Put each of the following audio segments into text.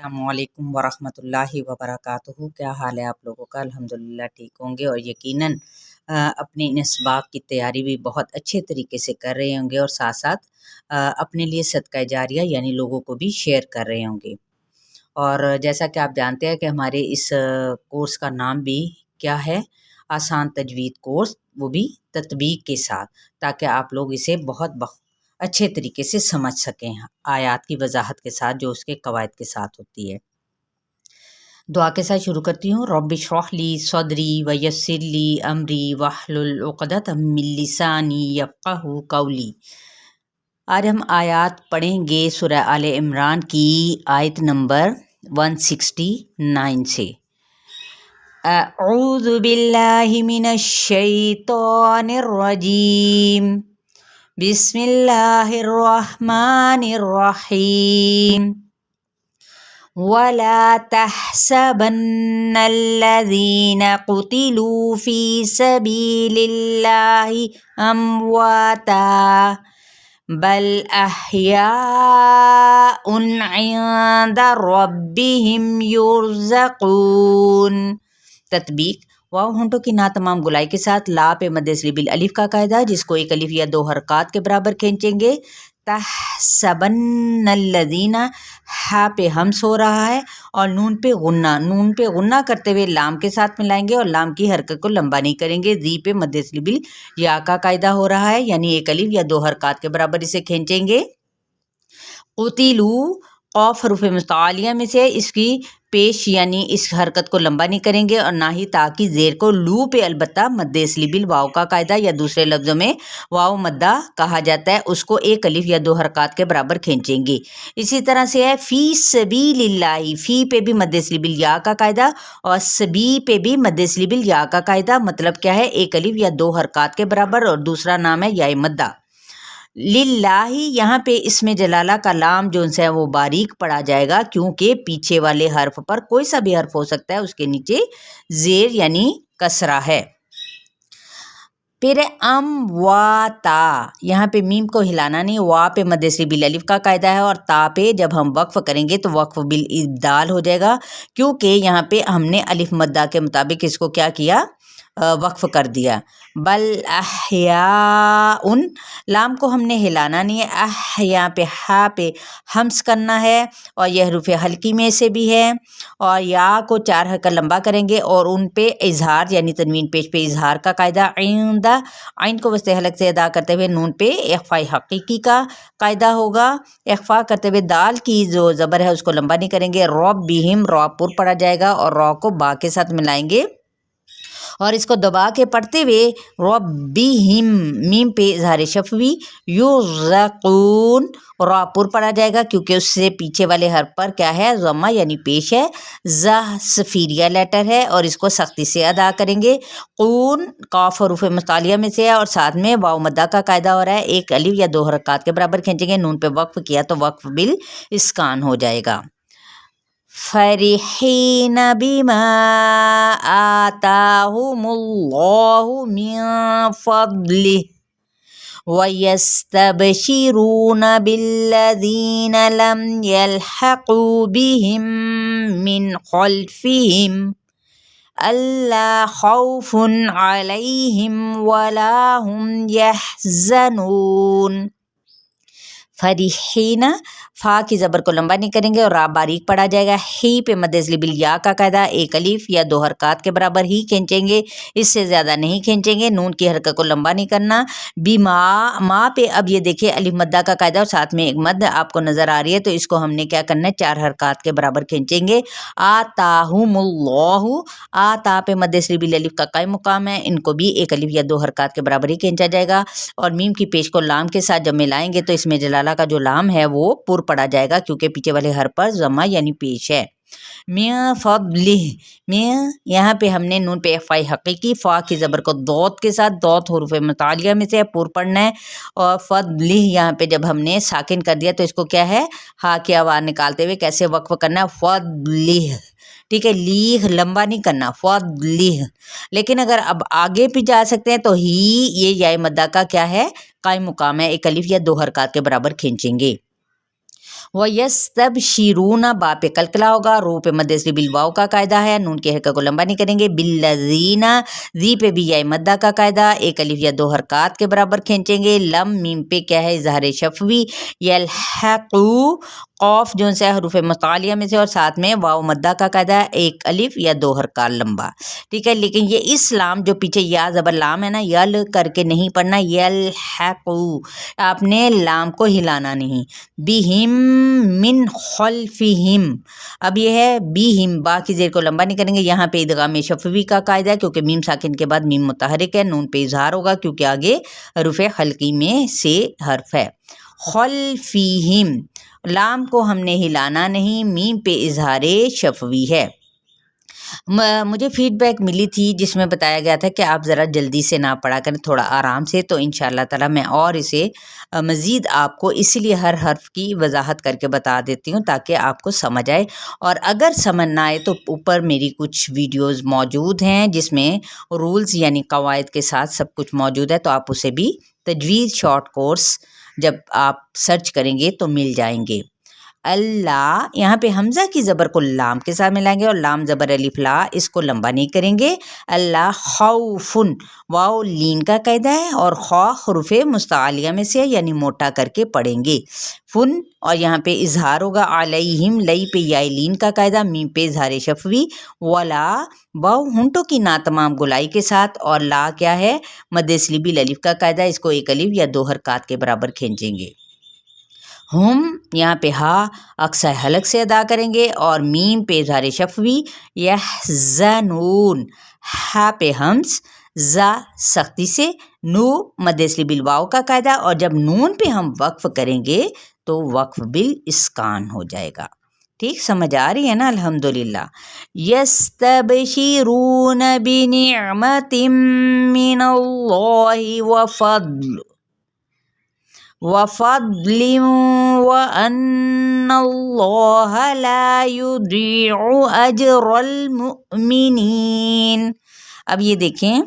अस्सलामु अलैकुम वरहमतुल्लाहि वबरकातुहू। क्या हाल है आप लोगों का? अल्हम्दुलिल्लाह ठीक होंगे और यकीनन अपनी इन इसबाक की तैयारी भी बहुत अच्छे तरीके से कर रहे होंगे और साथ साथ अपने लिए सदका जारिया यानी लोगों को भी शेयर कर रहे होंगे। और जैसा कि आप जानते हैं कि हमारे इस कोर्स का नाम भी क्या है, आसान तजवीद कोर्स, वो भी तत्बीक के साथ, ताकि आप लोग इसे बहुत अच्छे तरीके से समझ सकें, आयात की वजाहत के साथ जो उसके कवायद के साथ होती है। दुआ के साथ शुरू करती हूँ। रब्बि इश्रह ली सदरी व यस्सिर ली अमरी वहलुल उक़दतम मिन लिसानी यफ़क़हू क़ौली। आज हम आयात पढ़ेंगे सूरह आले इमरान की आयत नंबर 169 से। अऊज़ु बिल्लाहि मिनश शैतानिर रजीम, बिस्मिल्लाहिर्रहमानिर्रहीम। वला तहसबन्नल्लज़ीना क़ुतिलू फ़ी सबीलिल्लाहि अम्वाता बल अहयाउन इंदा रब्बिहिम युर्ज़क़ून। तत्बीक। वाव होंठों की ना तमाम गुलाई के साथ ला पे मद्दे बिल अलिफ का कायदा, जिसको एक अलिफ या दो हरकत के बराबर खींचेंगे। तहसबन्नल्लज़ीना, हा पे हम्स हो रहा है और नून पे गुन्ना करते हुए लाम के साथ मिलाएंगे और लाम की हरकत को लंबा नहीं करेंगे। जी पे मद्दे बिल या का कायदा हो रहा है, यानी एक अलिफ या दो हरकत के बराबर इसे खींचेंगे। क़ुतिलू क़ाफ हरूफ़ मुतालिया में से इसकी पेश यानी इस हरकत को लंबा नहीं करेंगे और ना ही ताकि ज़ेर को लू पे अलबत्ता मद्दे बिल वाव का कायदा या दूसरे लफ्ज़ों में वाव मद्दा कहा जाता है, उसको एक अलिफ या दो हरकत के बराबर खींचेंगे। इसी तरह से है फ़ी सबीलिल्लाहि, फ़ी पे भी मद्दे बिल या का कायदा और सबी पे भी मद्दे बिल या का कायदा। मतलब क्या है, एक अलिफ या दो हरकत के बराबर और दूसरा नाम है या मद्दा। लिल्लाही, यहाँ पे इसमें जलाला का लाम जो है वो बारीक पड़ा जाएगा, क्योंकि पीछे वाले हर्फ पर कोई सा भी हर्फ हो सकता है, उसके नीचे जेर यानी कसरा है। फिर अमवाता, यहाँ पे मीम को हिलाना नहीं, वा पे मद्दे बिल अलिफ का कायदा है और ता पे जब हम वक्फ करेंगे तो वक्फ बिल इब्दाल हो जाएगा, क्योंकि यहाँ पे हमने अलिफ मद्दा के मुताबिक इसको क्या किया, वक्फ कर दिया। बल अहयाउन, लाम को हमने हिलाना नहीं है, यहाँ पे हा पे हम्स करना है और यह हरूफ हल्की में से भी है और या को चार हरकत लंबा करेंगे और उन पे इजहार यानी तनवीन पेश पे इजहार का कायदा। आइंदा, आइन को वस्ते हलक से अदा करते हुए नून पे इख्फाई हकीकी का कायदा होगा। इख्फा करते हुए दाल की जो ज़बर है उसको लंबा नहीं करेंगे। रब्बिहिम, रॉ पुर पड़ा जाएगा और रॉ को बा के साथ मिलाएंगे और इसको दबा के पढ़ते हुए रब्बिहिम, मीम पे इज़हार शफ़वी, युर्ज़क़ून, रॉ पुर पढ़ा जाएगा क्योंकि उससे पीछे वाले हर्फ पर क्या है, ज़म्मा यानी पेश है। ज़ह सफ़ीरिया लेटर है और इसको सख्ती से अदा करेंगे। कून काफ हरूफ़ मुतालिया में से है और साथ में वाव मद्दा का कायदा हो रहा है, एक अलिफ या दो हरकत के बराबर खींचेंगे। नून पे वक्फ किया तो वक्फ बिल इस्कान हो जाएगा। फरिहीन बिमा आताहुमुल्लाहु मिन फद्लिह वयस्तबशिरून बिल्लज़ीन लम यल्हक़ू बिहिम मिन खल्फ़िहिम अल्ला खौफ़ुन अलैहिम वला हुम यहज़नून। फरिहीना, फा की ज़बर को लंबा नहीं करेंगे और रा बारीक पड़ा जाएगा। ही पे मद्दे बिल या का कायदा, एक अलिफ या दो हरकत के बराबर ही खींचेंगे, इससे ज़्यादा नहीं खींचेंगे। नून की हरकत को लंबा नहीं करना। बीमा, माँ पे अब ये देखिए अलिफ मद्दा का कायदा और साथ में एक मद आपको नज़र आ रही है, तो इसको हमने क्या करना है, चार हरकत के बराबर खींचेंगे। आताहुमुल्लाहु, आ ता पे मद्दे बिल अलिफ का कायम मुकाम है, इनको भी एक अलिफ या दो हरकत के बराबर ही खींचा जाएगा और मीम की पेश को लाम के साथ जब मिलाएंगे तो इसमें जलाला का जो लाम है वो पुर पड़ा जाएगा, क्योंकि पीछे वाले हर पर जमा यानी पेश है। मिन फद्लिह, मिन यहाँ पे हमने नून पे इख्फाई हकीकी, फा की ज़बर को दौत के साथ, दौत हरूफ़ मुतालिया में से पुर पढ़ना है और फद्लिह यहाँ पे जब हमने साकिन कर दिया तो इसको क्या है, हा की आवाज़ निकालते हुए कैसे वक्फ करना है, फद्लिह। ठीक है, लीह लंबा नहीं करना, फद्लिह। लेकिन अगर अब आगे भी जा सकते हैं तो ही ये या मद्दा का क्या है, कायम मुकाम है, एक अलिफ या दो हरकत के बराबर खींचेंगे। वयस्तबशिरून बा पे कलकला होगा, रो पे मद्दे से बिल वाव का कायदा है, नून के हरकत को लंबा नहीं करेंगे। बिल्लज़ीना जी पे भी या मद्दा का कायदा, एक अलिफ या दो हरकत के बराबर खींचेंगे। लम मीम पे क्या है इज़हार शफ़वी। यल्हक़ू क़ाफ जो है हरूफ मुतालिया में से और साथ में वाव मद्दा का कायदा है, एक अलिफ या दो हरकत लंबा, ठीक है। लेकिन ये इस लाम जो पीछे या ज़बर लाम है ना, यल करके नहीं पढ़ना, यल्हक़ू, आपने लाम को हिलाना नहीं। बिहिम मिन खल्फिहिम, अब ये है बिहिम, बा की ज़ेर को लंबा नहीं करेंगे। यहाँ पे इदगाम शफ़वी का कायदा है क्योंकि मीम साकिन के बाद मीम मुतहरिक है, नून पे इजहार होगा क्योंकि आगे हरूफ हल्की में से हर्फ है। खल्फिहिम, लाम को हमने हिलाना नहीं, मीम पे इजहार शफ़वी है। मुझे फीडबैक मिली थी जिसमें बताया गया था कि आप ज़रा जल्दी से ना पढ़ा करें, थोड़ा आराम से, तो इंशाअल्लाह ताला मैं और इसे मज़ीद आपको इसीलिए हर हर्फ की वजाहत करके बता देती हूँ ताकि आपको समझ आए। और अगर समझ ना आए तो ऊपर मेरी कुछ वीडियोस मौजूद हैं जिसमें रूल्स यानी कवायद के साथ सब कुछ मौजूद है, तो आप उसे भी तजवीज़ शॉर्ट कोर्स जब आप सर्च करेंगे तो मिल जाएंगे। अल्लाह, यहाँ पे हमज़ा की ज़बर को लाम के साथ मिलाएंगे और लाम ज़बर अलिफ ला, इसको लंबा नहीं करेंगे। अल्लाह खौफुन, वाव लीन का कायदा है और खौ हुरूफ मुस्तालिया में से यानी मोटा करके पढ़ेंगे। फुन, और यहाँ पे इजहार होगा अलैहिम, लई पे या लीन का कायदा, मीम पे इजहार शफ़वी। वला, वाव हुंटों की ना तमाम गुलाई के साथ, और ला क्या है मद्दे सलीबी अलिफ का कायदा, इसको एक अलिफ या दो हरकत के बराबर खींचेंगे। हम, यहाँ पे हा अक्सर हलक से अदा करेंगे और मीम पे इज़हार शफ़वी। यहज़नून, हा पे हम्स, जा सख्ती से, नू मद्दे से बिल वाव का कायदा, और जब नून पे हम वक्फ करेंगे तो वक्फ बिल इस्कान हो जाएगा। ठीक समझ आ रही है ना? अल्हम्दुलिल्लाह। यस्तबशिरून बिनिअमतिम मिनल्लाहि व फद्ल वफ़द्लिन व अन्नल्लाह ला युदीउ अजरल मुमिनीन। अब ये देखें,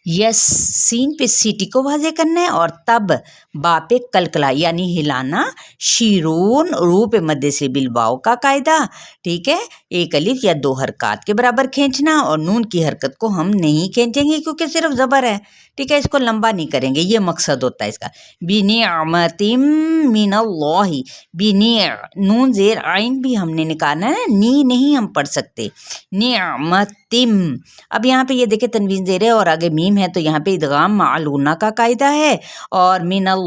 यस सीन पे सीटी को वाज़े करना है और तब बा पे कलकला यानी हिलाना, शीरून रू पे मद्दे से बिल वाव का कायदा, ठीक है, एक अलिफ या दो हरकत के बराबर खींचना, और नून की हरकत को हम नहीं खींचेंगे क्योंकि सिर्फ ज़बर है, ठीक है, इसको लंबा नहीं करेंगे, ये मकसद होता है इसका। बिनिअमतिम मिनल्लाहि, बिनी, नून ज़ेर आइन भी हमने निकालना है, नी नहीं हम पढ़ सकते, निअमतिम। अब यहाँ पे ये देखे तनवीन ज़ेर है और आगे मीम है, तो यहाँ पे इदगाम माअल गुन्ना का कायदा है, और मिनल्लाहि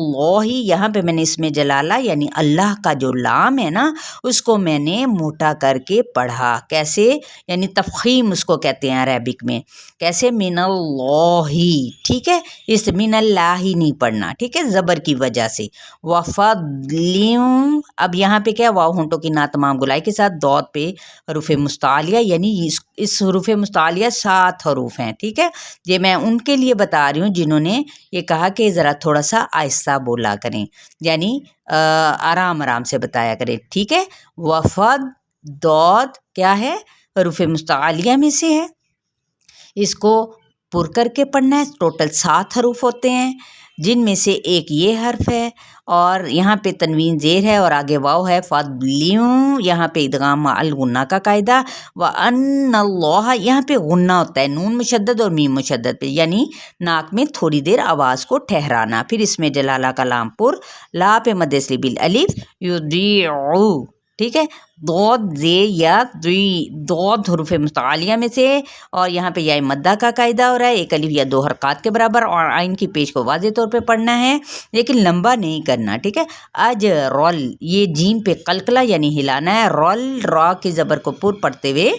यहाँ पे मैंने इसमें जलाला यानी अल्लाह का जो लाम है ना, उसको मैंने मोटा करके पढ़ा। कैसे? यानी तफ़ख़ीम उसको कहते हैं अरबिक में। कैसे? मिनल्लाहि, ठीक है, इस मिनल्लाहि नहीं पढ़ना, ठीक है, ज़बर की वजह से। वफ़द्लिन, अब यहाँ पे क्या, वाव होंठों की ना तमाम गुलाई के साथ, दौद पे हरूफ मुस्तालिया, यानी इस हरूफ मुस्तालिया 7 हरूफ हैं, ठीक है। ये मैं उनके लिए बता रही हूँ जिन्होंने ये कहा कि ज़रा थोड़ा सा आहिस्ता बोला करें, यानी आराम आराम से बताया करें, ठीक है। वफ़द, दौद क्या है, हरूफ मुस्तालिया में से है, इसको पुर करके पढ़ना है। टोटल 7 हरूफ होते हैं जिनमें से एक ये हर्फ है, और यहाँ पे तनवीन ज़ेर है और आगे वाव है। फ़द्लियूं, यहाँ पे इदगाम अल गुन्ना का कायदा। व अन्नल्लाह, यहाँ पे गुन्ना होता है नून मुशद्दद और मीम मुशद्दद पे, यानी नाक में थोड़ी देर आवाज़ को ठहराना। फिर इसमें जलाला का लामपुर, ला पे मद्दे से बिल अलिफ, युदीउ, ठीक है, दौद जे या दुई, दौद हुरूफ मुतालिया में से, और यहाँ पे या मद्दा का कायदा हो रहा है, एक अलिफ या दो हरकत के बराबर, और आइन की पेश को वाज़े तौर पे पढ़ना है लेकिन लंबा नहीं करना, ठीक है। अज रोल, ये जीम पे कलकला यानी हिलाना है। रोल, रॉ की ज़बर को पुर पढ़ते हुए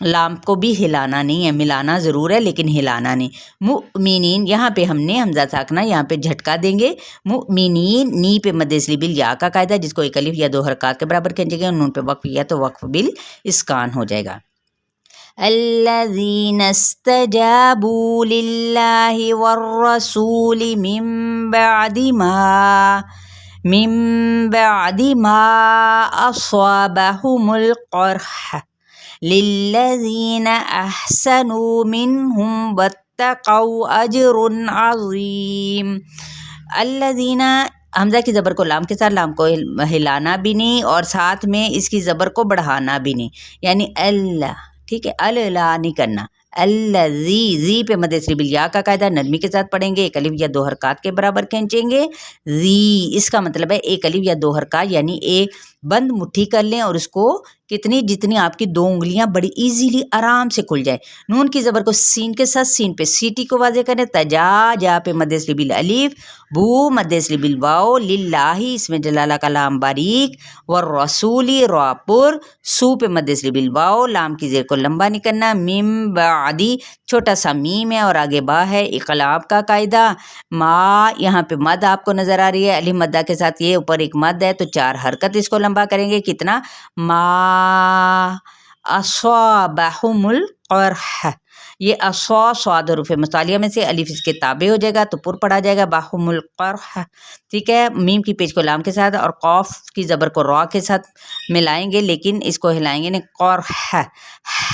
लाम को भी हिलाना नहीं है, मिलाना ज़रूर है लेकिन हिलाना नहीं। मुमिनीन, यहाँ पे हमने हमज़ा साकना यहाँ पे झटका देंगे। मुमिनीन, नी पे मद्दे से बिल या का कायदा, जिसको एक अलिफ या दो हरकत के बराबर खींचेंगे, नून पे वक्फ किया तो वक्फ बिल इस्कान हो जाएगा। अल्लज़ीना इस्तजाबू लिल्लाहि वर्रसूलि मिन बादी मा अस्वाबहुमुल क़रह लिल्लज़ीना अहसनू मिनहुम वत्तक़ौ अजरुन अज़ीम। अल्लज़ीना, حمزہ کی زبر کو لام کے ساتھ، لام کو ہلانا بھی نہیں اور ساتھ میں اس کی زبر کو بڑھانا بھی نہیں، یعنی اللہ، ٹھیک ہے، اللہ نہیں کرنا، الذی، زی پہ مد سریبل یا کا قاعدہ، نرمی کے ساتھ پڑھیں گے، ایک الف یا دو حرکات کے برابر کھینچیں گے، زی اس کا مطلب ہے ایک الف یا دو حرکات، یعنی ایک بند مٹھی کر لیں اور اس کو جتنی آپ کی دو انگلیاں بڑی ایزیلی آرام سے کھل جائے۔ نون کی زبر کو سین کے ساتھ، سین پہ سیٹی کو واضح کریں، تجا، جا پہ مد سریبل الف، بو مد سریبل واو، للہ اس میں جلالہ کا لام باریک، والرسولی را پر، سو پہ مد سریبل واو، لام کی زیر کو لمبا نہیں کرنا، میم بعدی چھوٹا سا میم ہے اور آگے با ہے، اقلاب کا قاعدہ، ما یہاں پہ مد آپ کو نظر آ رہی ہے، الف مدہ کے ساتھ، یہ اوپر ایک مد ہے تو 4 حرکت اس کو لمبا کریں گے، کتنا، ما اصابہم القرح، یہ صاد حروف متعالیہ میں سے الف اس کے تابع ہو جائے گا تو پر پڑھا جائے گا، باہم القرح، ٹھیک ہے، میم کی پیچ کو لام کے ساتھ اور قاف کی زبر کو را کے ساتھ ملائیں گے لیکن اس کو ہلائیں گے نہیں، قرح،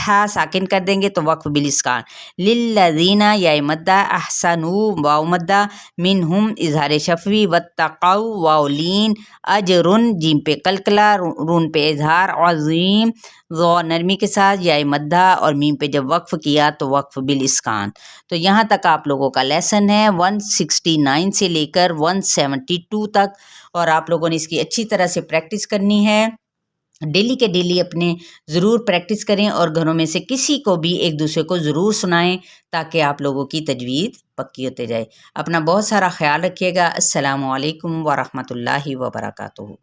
ہا ساکن کر دیں گے تو وقف بالاسکان، للذین یا مدہ، احسنوا واو مدہ، منہم اظہار شفوی، واتقوا واو لین، اجرن جیم پہ کلکلا، رون پہ اظہار، عظیم ذو نرمی کے ساتھ، یا مدہ اور میم پہ جب وقف کیا تو وقف بالاسکان۔ تو یہاں تک آپ لوگوں کا لیسن ہے 169 سے لے کر 172 تک، اور آپ لوگوں نے اس کی اچھی طرح سے پریکٹس کرنی ہے، ڈیلی کے ڈیلی اپنے ضرور پریکٹس کریں اور گھروں میں سے کسی کو بھی ایک دوسرے کو ضرور سنائیں تاکہ آپ لوگوں کی تجوید پکی ہوتے جائے۔ اپنا بہت سارا خیال رکھیے گا۔ السلام علیکم ورحمۃ اللہ وبرکاتہ۔